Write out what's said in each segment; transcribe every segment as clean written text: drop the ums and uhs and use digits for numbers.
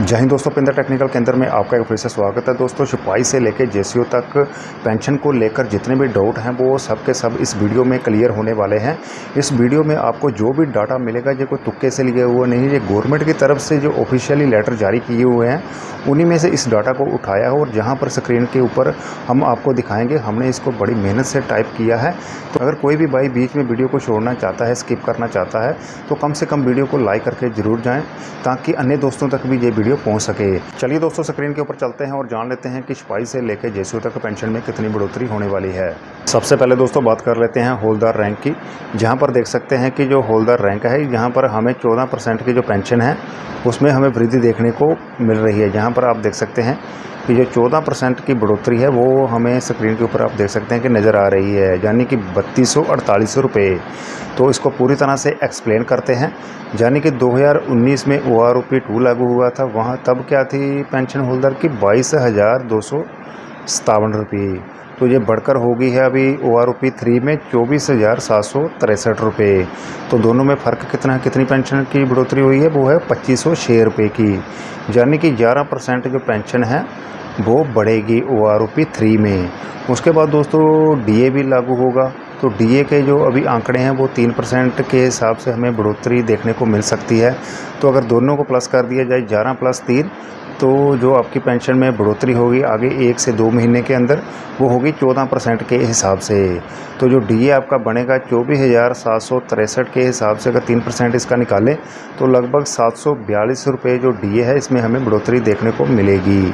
जय हिंद दोस्तों, पिंदर टेक्निकल केंद्र में आपका एक फिर से स्वागत है। दोस्तों, सिपाही से लेकर जेसीओ तक पेंशन को लेकर जितने भी डाउट हैं वो सब के सब इस वीडियो में क्लियर होने वाले हैं। इस वीडियो में आपको जो भी डाटा मिलेगा ये कोई तुक्के से लिया हुआ नहीं, ये गवर्नमेंट की तरफ से जो ऑफिशियली लेटर जारी किए हुए हैं उन्हीं में से इस डाटा को उठाया है और जहाँ पर स्क्रीन के ऊपर हम आपको दिखाएंगे। हमने इसको बड़ी मेहनत से टाइप किया है, तो अगर कोई भी भाई बीच में वीडियो को छोड़ना चाहता है, स्किप करना चाहता है, तो कम से कम वीडियो को लाइक करके ज़रूर जाएँ ताकि अन्य दोस्तों तक भी ये वीडियो पहुंच सके। चलिए दोस्तों, स्क्रीन के ऊपर चलते हैं और जान लेते हैं कि सिपाही से लेकर जेसीओ तक पेंशन में कितनी बढ़ोतरी होने वाली है। सबसे पहले दोस्तों बात कर लेते हैं हौलदार रैंक की, जहां पर देख सकते हैं कि जो हौलदार रैंक है यहाँ पर हमें 14% की जो पेंशन है उसमें हमें वृद्धि देखने को मिल रही है। जहाँ पर आप देख सकते हैं कि जो 14% की बढ़ोतरी है वो हमें स्क्रीन के ऊपर आप देख सकते हैं कि नज़र आ रही है, यानी कि 3248 रुपये। तो इसको पूरी तरह से एक्सप्लेन करते हैं। यानी कि 2019 में OROP-2 लागू हुआ था, वहाँ तब क्या थी पेंशन होल्डर की 22,257 रुपये। तो ये बढ़कर हो गई है अभी OROP-3 में 24,763 रुपये। तो दोनों में फ़र्क कितनी पेंशन की बढ़ोतरी हुई है, वो है 2506 रुपये की, यानी कि 11% जो पेंशन है वो बढ़ेगी OROP-3 में। उसके बाद दोस्तों DA भी लागू होगा, तो DA के जो अभी आंकड़े हैं वो 3% के हिसाब से हमें बढ़ोतरी देखने को मिल सकती है। तो अगर दोनों को प्लस कर दिया जाए 11 + 3, तो जो आपकी पेंशन में बढ़ोतरी होगी आगे 1 से 2 महीने के अंदर वो होगी 14% के हिसाब से। तो जो DA आपका बनेगा 24,763 के हिसाब से, अगर 3% इसका निकालें तो लगभग 742 रुपये जो DA है इसमें हमें बढ़ोतरी देखने को मिलेगी।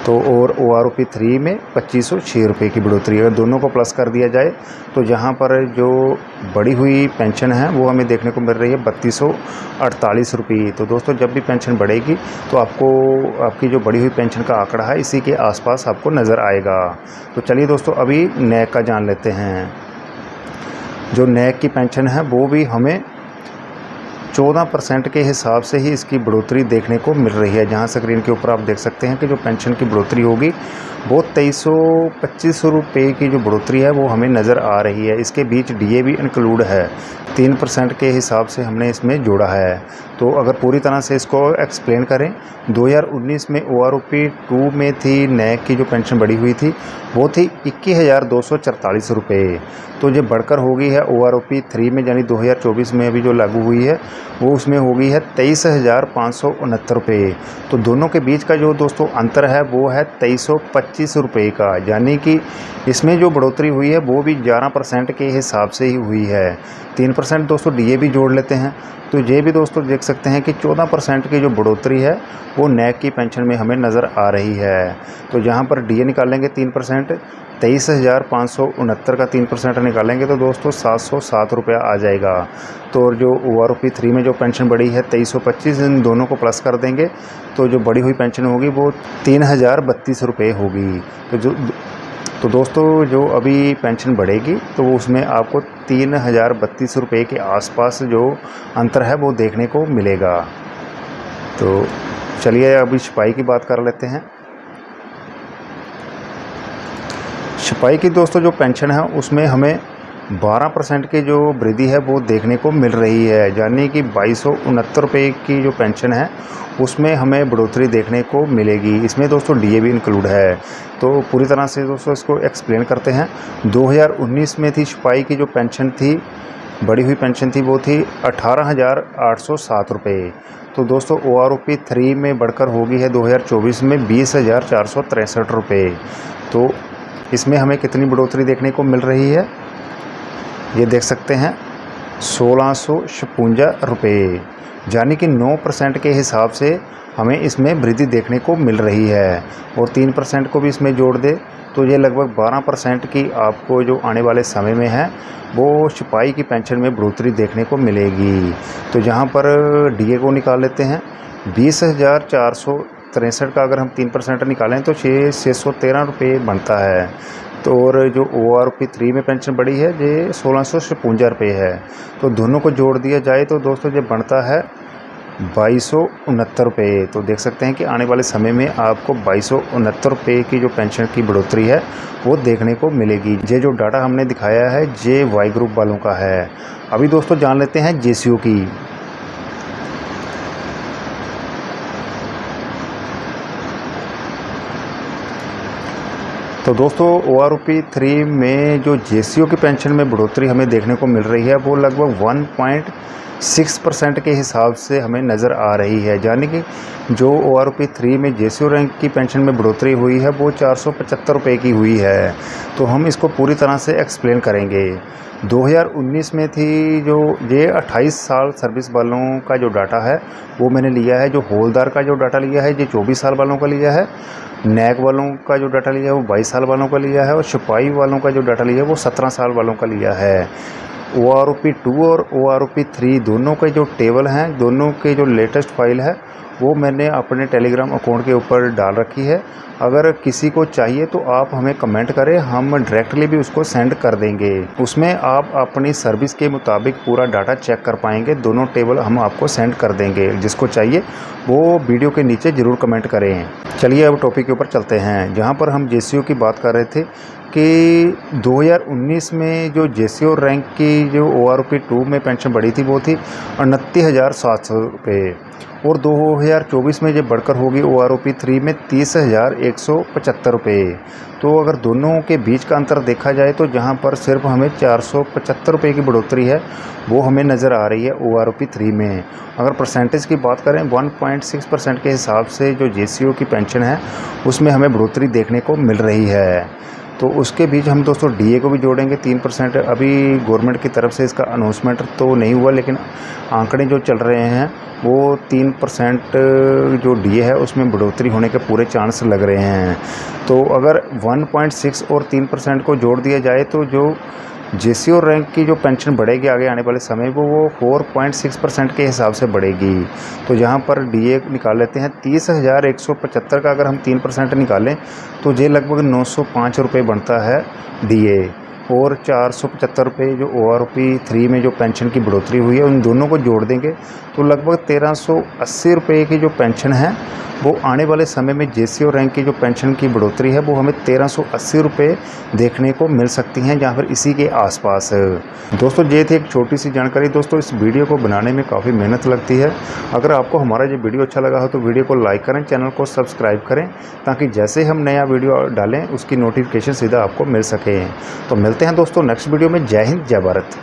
तो और OROP-3 में 2506 रुपये की बढ़ोतरी, अगर दोनों को प्लस कर दिया जाए तो जहाँ पर जो बढ़ी हुई पेंशन है वो हमें देखने को मिल रही है 3248 रुपये। तो दोस्तों जब भी पेंशन बढ़ेगी तो आपको आपकी जो बढ़ी हुई पेंशन का आंकड़ा है इसी के आसपास आपको नज़र आएगा। तो चलिए दोस्तों अभी NAC का जान लेते हैं। जो NAC की पेंशन है वो भी हमें 14% के हिसाब से ही इसकी बढ़ोतरी देखने को मिल रही है। जहां स्क्रीन के ऊपर आप देख सकते हैं कि जो पेंशन की बढ़ोतरी होगी वो 2325 रुपये की जो बढ़ोतरी है वो हमें नज़र आ रही है। इसके बीच DA भी इंक्लूड है, 3% के हिसाब से हमने इसमें जोड़ा है। तो अगर पूरी तरह से इसको एक्सप्लेन करें, 2019 में OROP-2 में थी NAC की जो पेंशन बढ़ी हुई थी वो थी 21,244 रुपये। तो ये बढ़कर हो गई है OROP-3 में, यानी 2024 में अभी जो लागू हुई है वो उसमें हो गई है 23,569 रुपये। तो दोनों के बीच का जो दोस्तों अंतर है वो है 2325 रुपये का, यानी कि इसमें जो बढ़ोतरी हुई है वो भी 11% के हिसाब से ही हुई है। 3% दोस्तों DA भी जोड़ लेते हैं तो ये भी दोस्तों देख सकते हैं कि 14% की जो बढ़ोतरी है वो NAC की पेंशन में हमें नज़र आ रही है। तो जहाँ पर DA निकालेंगे 3%, 23,569 का 3% निकालेंगे तो दोस्तों 707 रुपया आ जाएगा। तो जो OROP-3 में जो पेंशन बढ़ी है 2325, इन दोनों को प्लस कर देंगे तो जो बढ़ी हुई पेंशन होगी वो 3032 रुपये होगी। तो दोस्तों जो अभी पेंशन बढ़ेगी तो उसमें आपको 3032 रुपये के आसपास जो अंतर है वो देखने को मिलेगा। तो चलिए अभी सिपाही की बात कर लेते हैं। सिपाही की दोस्तों जो पेंशन है उसमें हमें 12% की जो वृद्धि है वो देखने को मिल रही है, यानी कि 2269 रुपये की जो पेंशन है उसमें हमें बढ़ोतरी देखने को मिलेगी। इसमें दोस्तों DA भी इंक्लूड है। तो पूरी तरह से दोस्तों इसको एक्सप्लेन करते हैं। 2019 में थी सिपाही की जो पेंशन थी, बढ़ी हुई पेंशन थी, वो थी 18,807 रुपये। तो दोस्तों OROP-3 में बढ़कर हो गई है 2024 में 20,463 रुपये। तो इसमें हमें कितनी बढ़ोतरी देखने को मिल रही है, ये देख सकते हैं 1656 रुपये, यानी कि 9% के हिसाब से हमें इसमें वृद्धि देखने को मिल रही है। और 3% को भी इसमें जोड़ दे तो ये लगभग 12% की आपको जो आने वाले समय में है वो सिपाही की पेंशन में बढ़ोतरी देखने को मिलेगी। तो जहाँ पर DA को निकाल लेते हैं, 20,463 का अगर हम 3% निकालें तो 613 रुपये बनता है। तो और जो OROP-3 में पेंशन बढ़ी है ये 1656 रुपये है। तो दोनों को जोड़ दिया जाए तो दोस्तों ये बनता है 2269 रुपये। तो देख सकते हैं कि आने वाले समय में आपको 2269 रुपये की जो पेंशन की बढ़ोतरी है वो देखने को मिलेगी। ये जो डाटा हमने दिखाया है ये Y ग्रुप वालों का है। अभी दोस्तों जान लेते हैं JCO की। तो दोस्तों OROP 3 में जो JCO की पेंशन में बढ़ोतरी हमें देखने को मिल रही है वो लगभग 1.6% के हिसाब से हमें नज़र आ रही है। यानी कि जो OROP 3 में JCO रैंक की पेंशन में बढ़ोतरी हुई है वो 475 रुपये की हुई है। तो हम इसको पूरी तरह से एक्सप्लेन करेंगे। 2019 में थी जो ये 28 साल सर्विस वालों का जो डाटा है वो मैंने लिया है। जो हौलदार का जो डाटा लिया है ये 24 साल वालों का लिया है। नैक वालों का जो डाटा लिया है वो 22 साल वालों का लिया है। और सिपाही वालों का जो डाटा लिया है वो 17 साल वालों का लिया है। OROP 2 और OROP 3 दोनों के जो टेबल हैं, दोनों के जो लेटेस्ट फाइल है वो मैंने अपने टेलीग्राम अकाउंट के ऊपर डाल रखी है। अगर किसी को चाहिए तो आप हमें कमेंट करें, हम डायरेक्टली भी उसको सेंड कर देंगे। उसमें आप अपनी सर्विस के मुताबिक पूरा डाटा चेक कर पाएंगे। दोनों टेबल हम आपको सेंड कर देंगे। जिसको चाहिए वो वीडियो के नीचे ज़रूर कमेंट करें। चलिए अब टॉपिक के ऊपर चलते हैं, जहाँ पर हम JCO की बात कर रहे थे कि 2019 में जो JCO रैंक की जो OROP 2 में पेंशन बढ़ी थी वो थी 29,700 रुपये और 2024 में ये बढ़कर होगी OROP 3 में 30,175 रुपये। तो अगर दोनों के बीच का अंतर देखा जाए तो जहाँ पर सिर्फ हमें 475 रुपये की बढ़ोतरी है वो हमें नज़र आ रही है OROP 3 में। अगर परसेंटेज की बात करें 1.6% के हिसाब से जो JCO की पेंशन है उसमें हमें बढ़ोतरी देखने को मिल रही है। तो उसके बीच हम दोस्तों DA को भी जोड़ेंगे 3%। अभी गवर्नमेंट की तरफ से इसका अनाउंसमेंट तो नहीं हुआ, लेकिन आंकड़े जो चल रहे हैं वो 3% जो DA है उसमें बढ़ोतरी होने के पूरे चांस लग रहे हैं। तो अगर 1.6 और 3% को जोड़ दिया जाए तो जो JCO रैंक की जो पेंशन बढ़ेगी आगे आने वाले समय वो 4.6% के हिसाब से बढ़ेगी। तो यहाँ पर DA निकाल लेते हैं 30,175 का अगर हम 3% निकालें तो ये लगभग 905 रुपये बनता है DA। और 475 रुपये जो OROP 3 में जो पेंशन की बढ़ोतरी हुई है उन दोनों को जोड़ देंगे तो लगभग 1380 रुपये की जो पेंशन है वो आने वाले समय में JCO रैंक की जो पेंशन की बढ़ोतरी है वो हमें 1380 रुपये देखने को मिल सकती हैं, जहाँ पर इसी के आसपास। दोस्तों ये थी एक छोटी सी जानकारी। दोस्तों इस वीडियो को बनाने में काफ़ी मेहनत लगती है। अगर आपको हमारा ये वीडियो अच्छा लगा हो तो वीडियो को लाइक करें, चैनल को सब्सक्राइब करें, ताकि जैसे हम नया वीडियो डालें उसकी नोटिफिकेशन सीधा आपको मिल सके। तो मिलते हैं दोस्तों नेक्स्ट वीडियो में। जय हिंद, जय भारत।